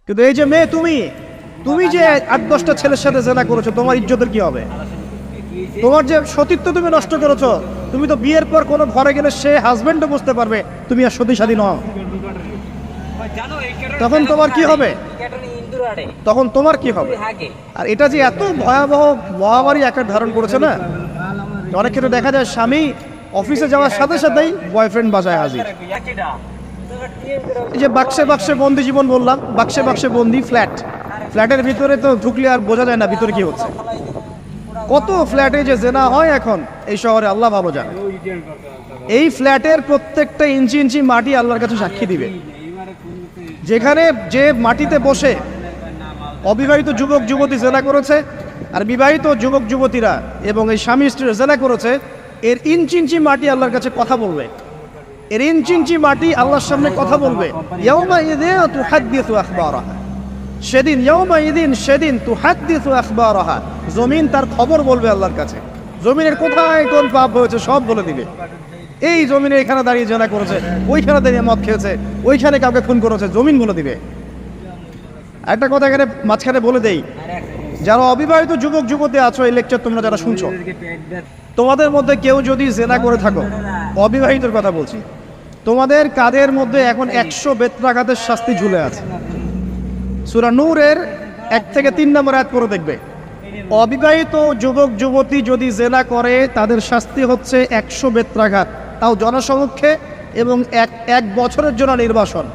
কিন্তু এই যে মেয়ে, তুমি যে 8-10টা ছেলের সাথে জেনা করেছো, তোমার ইজ্জতের কি হবে? তোমার যে সতীত্ব তুমি নষ্ট করেছো। তুমি তো বিয়ের পর কোনো ঘরে গেলে সে হাজবেন্ডও বুঝতে পারবে তুমি আর সতী স্বাধীন নও। তখন তোমার কি হবে? তখন তোমার কি হবে? আর এটা যে এত ভয়াবহ মহামারী আকার ধারণ করেছে না, অনেক ক্ষেত্রে দেখা যায় স্বামী অফিসে যাওয়ার সাথে সাথেই বয়ফ্রেন্ড বাসায় হাজির। এই যে বাক্সে বাক্সে বন্দি জীবন বললাম, বাক্সে বাক্সে বন্দি ফ্ল্যাটের ভিতরে তো ঢুকলে আর বোঝা যায় না ভিতরে কি হচ্ছে। কত ফ্ল্যাটে যে জেনা হয় এখন এই শহরে, আল্লাহ ভালো জানে। এই ফ্ল্যাটের প্রত্যেকটা ইঞ্চি ইঞ্চি মাটি আল্লাহর কাছে সাক্ষী দিবে। যেখানে যে মাটিতে বসে অবিবাহিত যুবক যুবতী জেনা করেছে আর বিবাহিত যুবক যুবতীরা এবং এই স্বামী স্ত্রী জেনা করেছে, এর ইঞ্চি ইঞ্চি মাটি আল্লাহর কাছে কথা বলবে। এর ইঞ্চি ইঞ্চি মাটি আল্লাহর সামনে কথা বলবে। ইয়াউমাইযিন তুহাদ্দিসু আখবারাহা, সেদিন তুহাদ্দিসু আখবারাহা, জমিন তার খবর বলবে আল্লাহর কাছে। জমিনের কোথায় কোন পাপ হয়েছে সব বলে দিবে। এই জমিনে এখানে দাঁড়িয়ে জেনা করেছে, ওইখানে দাঁড়িয়ে মদ খেয়েছে, ওইখানে কাউকে খুন করেছে, জমিন বলে দিবে। একটা কথা এখানে মাঝখানে বলে দেই, যারা অবিবাহিত যুবক যুবতী আছো, এই লেকচার তোমরা যারা শুনছো, তোমাদের মধ্যে কেউ যদি জেনা করে থাকো, অবিবাহিতের কথা বলছি, তোমাদের কাদের মধ্যে এখন 100 বেত্রাঘাতের শাস্তি ঝুলে আছে। সূরা নূরের 1 থেকে 3 নম্বর আয়াত পড়ে দেখবে, অবিবাহিত যুবক যুবতী যদি জেনা করে তাদের শাস্তি হচ্ছে 100 বেত্রাঘাত, তাও জনসমক্ষে, এবং এক বছরের জন্য নির্বাসন।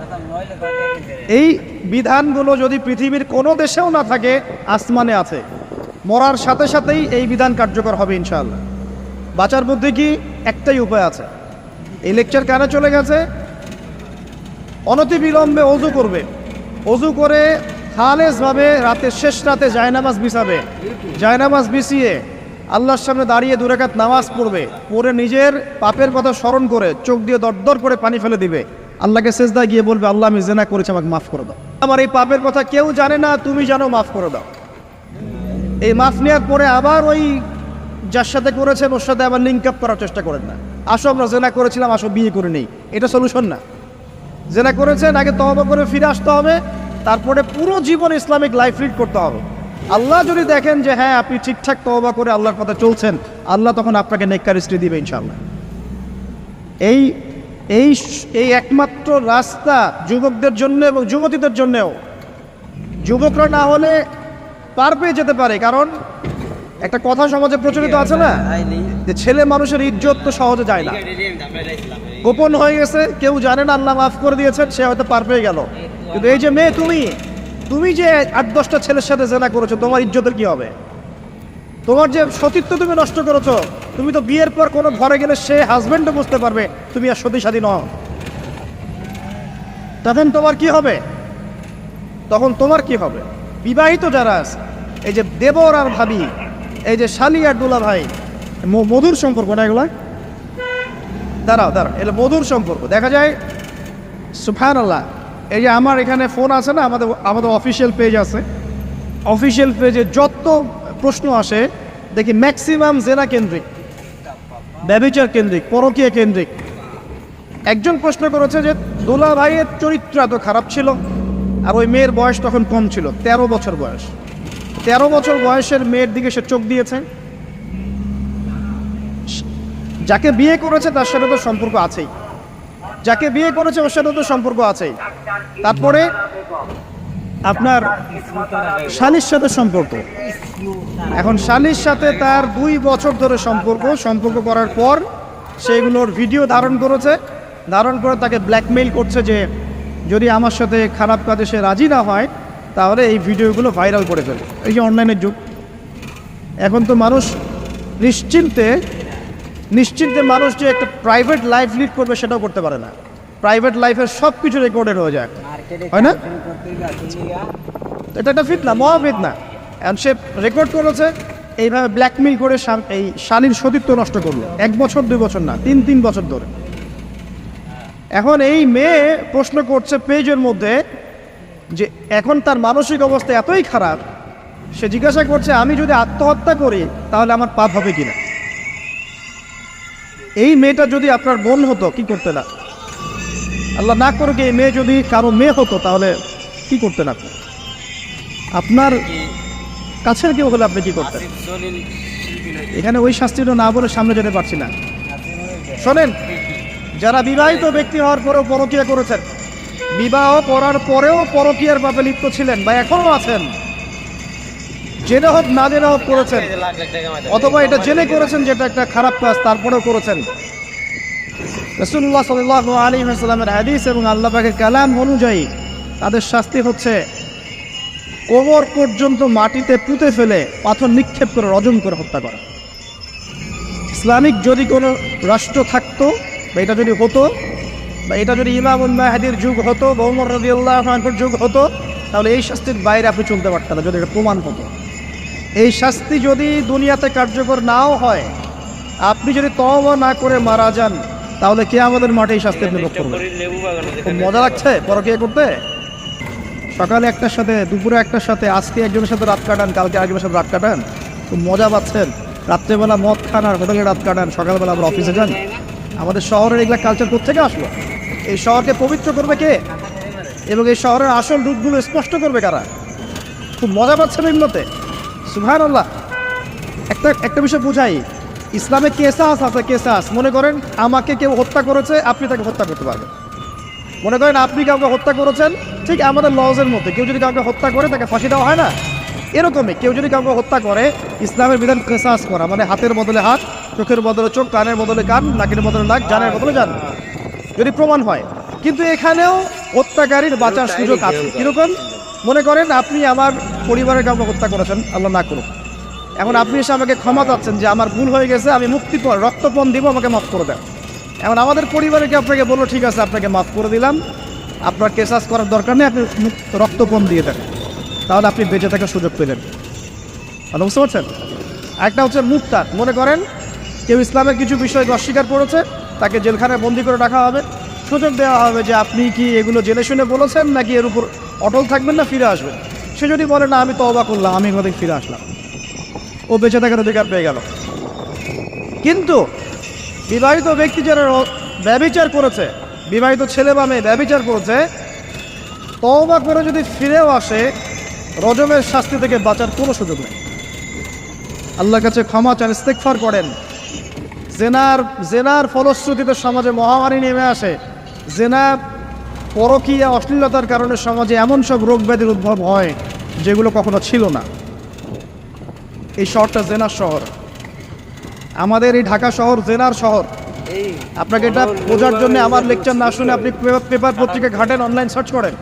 এই বিধানগুলো যদি পৃথিবীর কোনো দেশেও না থাকে, আসমানে আছে। মরার সাথে সাথেই এই বিধান কার্যকর হবে ইনশাআল্লাহ। বাঁচার বুদ্ধি কি? একটাই উপায় আছে। এই লেকচার কানে চলে গেছে, অনতিবিলম্বে অজু করবে। অজু করে খালেসভাবে রাতের শেষ রাতে জায়নামাজ বিছাবে। জায়নামাজ বিছিয়ে আল্লাহর সামনে দাঁড়িয়ে 2 রাকাত নামাজ পড়বে। পড়ে নিজের পাপের কথা স্মরণ করে চোখ দিয়ে দরদর করে পানি ফেলে দিবে। আল্লাহকে সেজদায় গিয়ে বলবে, আল্লাহ আমি জেনা করেছি, আমাকে মাফ করে দাও। আমার এই পাপের কথা কেউ জানে না, তুমি জানো, মাফ করে দাও। এই মাফ নেওয়ার পরে আবার ওই যার সাথে করেছেন ওর সাথে আবার লিঙ্ক আপ করার চেষ্টা করেন না। আসো আমরা জেনা করেছিলাম, আসো বিয়ে করে নেই, এটা সলিউশন না। জেনা করেছেন, আগে তওবা করে ফিরে আসতে হবে, তারপরে পুরো জীবন ইসলামিক লাইফ লিড করতে হবে। আল্লাহ যদি দেখেন যে হ্যাঁ আপনি ঠিকঠাক তওবা করে আল্লাহর পথে চলছেন, আল্লাহ তখন আপনাকে নেককার স্ত্রী দিবে ইনশাআল্লাহ। এই এই এই একমাত্র রাস্তা যুবকদের জন্য এবং যুবতীদের জন্যেও। যুবকরা না হলে পার পেয়ে যেতে পারে, কারণ একটা কথা সমাজে প্রচলিত আছে না, যে ছেলে মানুষের ইজ্জত তো সহজে যায় না, গোপন হয়ে গেছে, কেউ জানে না, আল্লাহ মাফ করে দিয়েছেন, সে হয়তো পার পেয়ে গেল। কিন্তু এই যে মেয়ে, তুমি যে 8-10টা ছেলের সাথে জেনা করেছো, তোমার ইজ্জতের কি হবে? তোমার যে সতীত্ব তুমি নষ্ট করেছো। তুমি তো বিয়ের পর কোনো ঘরে গেলে সে হাজবেন্ডও বুঝতে পারবে তুমি আর সতী স্বাধীন নও। তখন তোমার কি হবে? বিবাহিত যারা আছে, এই যে দেবর আর ভাবি, এই যে শালি আর দুলা ভাই, মধুর সম্পর্ক না এগুলা? দাঁড়াও, এটা মধুর সম্পর্ক। দেখা যায় সুবহানাল্লাহ, এই যে আমার এখানে ফোন আছে না, আমাদের অফিসিয়াল পেজ আছে, অফিসিয়াল পেজে যত প্রশ্ন আসে দেখি ম্যাক্সিমাম জেনা কেন্দ্রিক, ব্যভিচার কেন্দ্রিক, পরকীয়া কেন্দ্রিক। একজন প্রশ্ন করেছে যে দোলা ভাইয়ের চরিত্র এত খারাপ ছিল, আর ওই মেয়ের বয়স তখন কম ছিল, 13 বছর বয়স। 13 বছর বয়সের মেয়ের দিকে সে চোখ দিয়েছে। যাকে বিয়ে করেছে তার সাথে তো সম্পর্ক আছেই, যাকে বিয়ে করেছে ওর সাথে তো সম্পর্ক আছেই। তারপরে আপনার শালির সাথে সম্পর্ক। এখন শালির সাথে তার 2 বছর ধরে সম্পর্ক করার পর সেগুলোর ভিডিও ধারণ করে তাকে ব্ল্যাকমেইল করছে যে যদি আমার সাথে খারাপ কাজে সে রাজি না হয় তাহলে এই ভিডিওগুলো ভাইরাল করে ফেলবে। এই যে অনলাইনের যুগ, এখন তো মানুষ নিশ্চিন্তে মানুষ যে একটা প্রাইভেট লাইফ লিড করবে সেটাও করতে পারে না। প্রাইভেট লাইফের সব কিছু রেকর্ডেড হয়ে যায়, হয় না? এটা একটা ফিতনা, মহাফিতনা। এখন সে রেকর্ড করেছে, এইভাবে ব্ল্যাকমেইল করে এই শালীর সতীত্ব নষ্ট করলো। 1 বছর 2 বছর না, 3 বছর ধরে। এখন এই মেয়ে প্রশ্ন করছে পেজের মধ্যে যে এখন তার মানসিক অবস্থা এতই খারাপ, সে জিজ্ঞাসা করছে আমি যদি আত্মহত্যা করি তাহলে আমার পাপ হবে কিনা। এই মেয়েটা যদি আপনার বোন হতো কি করতে না? আল্লাহ না করুক, এই মেয়ে যদি কারো মেয়ে হতো তাহলে কি করতেন আপনি? আপনার কাছের কেউ হলে আপনি কি করতেন? এখানে ওই শাস্তিটা না বলে সামনে যেতে পারছি না। শোনেন, যারা বিবাহিত ব্যক্তি হওয়ার পরেও পরকীয়া করেছেন, বিবাহ করার পরেও পরকীয়ার পাপে লিপ্ত ছিলেন বা এখনো আছেন, জেনে হোক না জেনে হোক করেছেন, অথবা এটা জেনে করেছেন যেটা একটা খারাপ কাজ তারপরেও করেছেন, রাসূলুল্লাহ সাল্লাল্লাহু আলাইহি ওয়াসাল্লামের হাদিস এবং আল্লাহ পাকের কালাম অনুযায়ী তাদের শাস্তি হচ্ছে কোমর পর্যন্ত মাটিতে পুঁতে ফেলে পাথর নিক্ষেপ করে রজম করে হত্যা করা। ইসলামিক যদি কোনো রাষ্ট্র থাকতো বা এটা যদি হতো, বা এটা যদি ইমামুল মাহদির যুগ হতো বা ওমর রাদিয়াল্লাহু আনহুর যুগ হতো, তাহলে এই শাস্তির বাইরে আপনি চলতে পারতেন না যদি এটা প্রমাণ হতো। এই শাস্তি যদি দুনিয়াতে কার্যকর নাও হয়, আপনি যদি তওবা না করে মারা যান, তাহলে কিয়ামতের মাঠে এই শাস্তি আপনি ভোগ করবেন। খুব মজা লাগছে পরকীয়া করতে? সকালে একটার সাথে, দুপুরে একটার সাথে, আজকে একজনের সাথে রাত কাটান, কালকে আরেকজনের সাথে রাত কাটান, খুব মজা পাচ্ছেন। রাত্রেবেলা মদ খান আর হোটেলে রাত কাটান, সকালবেলা আবার অফিসে যান। আমাদের শহরের এগুলা কালচার কোত্থেকে আসলো? এই শহরকে পবিত্র করবে কে? এবং এই শহরের আসল রূপগুলো স্পষ্ট করবে কারা? খুব মজা পাচ্ছেন এগুলোতে। সুবহানাল্লাহ। একটা বিষয় বুঝাই, ইসলামে কেসাস আছে, কেসাস। মনে করেন আমাকে কেউ হত্যা করেছে, আপনি তাকে হত্যা করতে পারবেন। মনে করেন আপনি কাউকে হত্যা করেছেন, ঠিক আমাদের লজের মধ্যে কেউ যদি কাউকে হত্যা করে তাকে ফাঁসি দেওয়া হয় না, এরকমই কেউ যদি কাউকে হত্যা করে, ইসলামের বিধান কেসাস করা, মানে হাতের বদলে হাত, চোখের বদলে চোখ, কানের বদলে কান, নাকের বদলে নাক, জানের বদলে জান, যদি প্রমাণ হয়। কিন্তু এখানেও হত্যাকারীর বাঁচার সুযোগ আছে। কিরকম? মনে করেন আপনি আমার পরিবারের কাউকে হত্যা করেছেন, আল্লাহ না করুক। এখন আপনি এসে আমাকে ক্ষমা চাচ্ছেন যে আমার ভুল হয়ে গেছে, আমি মুক্তিপণ, রক্তপণ দিব, আমাকে মাফ করে দেন। এখন আমাদের পরিবারকে আপনাকে বললো ঠিক আছে আপনাকে মাফ করে দিলাম, আপনার কেসাস করার দরকার নেই, আপনি রক্তপণ দিয়ে দেন, তাহলে আপনি বেঁচে থাকার সুযোগ পেলেন। ভালো বুঝতে পারছেন? একটা হচ্ছে মুক্তার। মনে করেন কেউ ইসলামের কিছু বিষয়কে অস্বীকার করেছে, তাকে জেলখানায় বন্দি করে রাখা হবে, সুযোগ দেওয়া হবে যে আপনি কি এগুলো জেনে শুনে বলেছেন নাকি এর উপর অটল থাকবেন না ফিরে আসবেন। সে যদি বলে না আমি তওবা করলাম, আমি এখান থেকে ফিরে আসলাম, ও বেঁচে থাকার অধিকার পেয়ে গেল। কিন্তু বিবাহিত ব্যক্তি যারা ব্যভিচার করেছে, বিবাহিত ছেলে বা মেয়ে ব্যভিচার করেছে, তওবা করে যদি ফিরেও আসে, রজমের শাস্তি থেকে বাঁচার কোনো সুযোগ নেই। আল্লাহর কাছে ক্ষমা চান, ইস্তেগফার করেন। জেনার ফলশ্রুতিতে সমাজে মহামারী নেমে আসে। জেনা, পরকীয়া, অশ্লীলতার কারণে সমাজে এমন সব রোগ ব্যাধির উদ্ভব হয় যেগুলো কখনো ছিল না। এই শহরটা জেনার শহর। আমাদের এই ঢাকা শহর জেনার শহর। আপনাকে এটা বোঝার জন্য আমার লেকচার না শুনে আপনি পেপার পত্রিকা ঘাটেন, অনলাইন সার্চ করেন,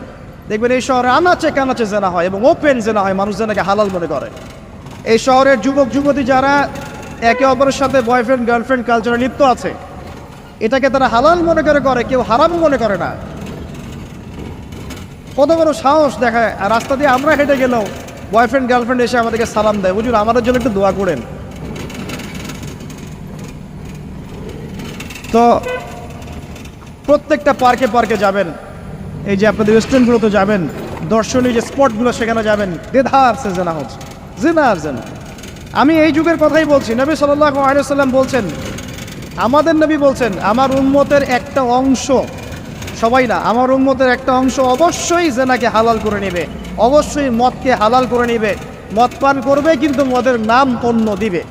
দেখবেন এই শহরে আনাচে কানাচে জেনা হয় এবং ওপেন জেনা হয়, মানুষ জেনাকে হালাল মনে করে। এই শহরের যুবক যুবতী যারা একে অপরের সাথে বয়ফ্রেন্ড গার্লফ্রেন্ড কালচারে লিপ্ত আছে, এটাকে তারা হালাল মনে করে, কেউ হারাম মনে করে না। কত বড় সাহস দেখায়। আর রাস্তা দিয়ে আমরা হেঁটে গেলেও বয়ফ্রেন্ড গার্লফ্রেন্ড এসে আমাদেরকে সালাম দেয়, বুঝুন আমাদের জন্য একটু দোয়া করেন। তো প্রত্যেকটা পার্কে পার্কে যাবেন, এই যে আপনাদের রেস্টুরেন্টগুলোতে যাবেন, দর্শনীয় যে স্পটগুলো সেখানে যাবেন, দেধার সে জেনা হচ্ছে, জেনা আর জেনা। আমি এই যুগের কথাই বলছি। নবী সাল্লাল্লাহু আলাইহি ওয়াসাল্লাম বলছেন, আমাদের নবী বলছেন, আমার উম্মতের একটা অংশ, সবাই না, আমার উম্মতের একটা অংশ অবশ্যই জেনাকে হালাল করে নেবে, অবশ্যই মদকে হালাল করে নেবে, মদ পান করবে কিন্তু মদের নাম অন্য দিবে,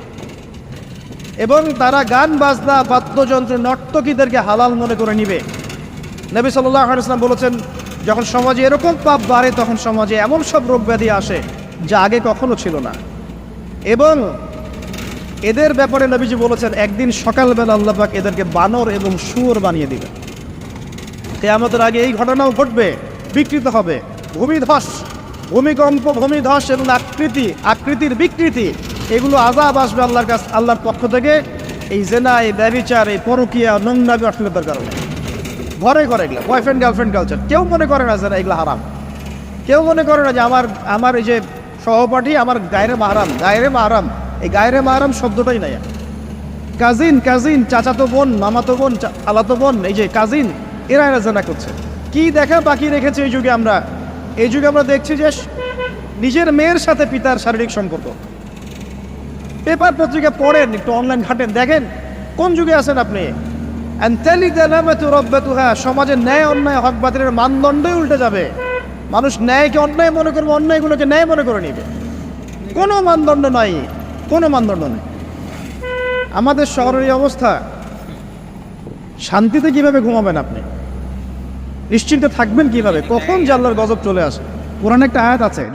এবং তারা গান বাজনা বাদ্যযন্ত্র নর্তকীদেরকে হালাল মনে করে নিবে। নবী সাল্লাল্লাহু আলাইহি ওয়াসাল্লাম বলেছেন, যখন সমাজে এরকম পাপ বাড়ে তখন সমাজে এমন সব রোগ ব্যাধি আসে যা আগে কখনো ছিল না। এবং এদের ব্যাপারে নবীজি বলেছেন, একদিন সকালবেলা আল্লাহ পাক এদেরকে বানর এবং শুয়োর বানিয়ে দিবেন। কিয়ামতের আগে এই ঘটনাও ঘটবে, বিকৃত হবে। ভূমিধস, ভূমিকম্প, ভূমিধস এবং আকৃতির বিকৃতি, এগুলো আযাব আসবে আল্লাহর কাছে, আল্লাহর পক্ষ থেকে। এই জেনা, এই ব্যভিচার, এই পরকীয়া, নোংরামি, অশ্লীলতার কারণে ঘরে ঘরে এগুলো বয়ফ্রেন্ড গার্লফ্রেন্ড কালচার। কেউ মনে করে না যে এগুলো হারাম, কেউ মনে করে না যে আমার এই যে সহপাঠী আমার গায়রে মাহরাম। এই গায়রে মাহরাম শব্দটাই নাই। কাজিন, চাচাতো বোন, মামাতো বোন, খালাতো বোন, এই যে কাজিন, এরা জেনা করছে। কি দেখা বাকি রেখেছে এই যুগে আমরা? এই যুগে আমরা দেখছি যে নিজের মেয়ের সাথে পিতার শারীরিক সম্পর্ক। পেপার পত্রিকা পড়েন, একটু অনলাইন ঘাটেন, দেখেন কোন যুগে আছেন আপনি। সমাজের ন্যায় অন্যায় হক বাতিলের মানদণ্ডই উল্টে যাবে। মানুষ ন্যায়কে অন্যায় মনে করবে, অন্যায়গুলোকে ন্যায় মনে করে নিবে। কোনো মানদণ্ড নাই, কোনো মানদণ্ড নেই। আমাদের শহরের এই অবস্থা, শান্তিতে কিভাবে ঘুমাবেন আপনি? নিশ্চিন্তে থাকবেন কিভাবে? কখন যে আল্লাহর গজব চলে আসে? কোরআনে একটা আয়াত আছে,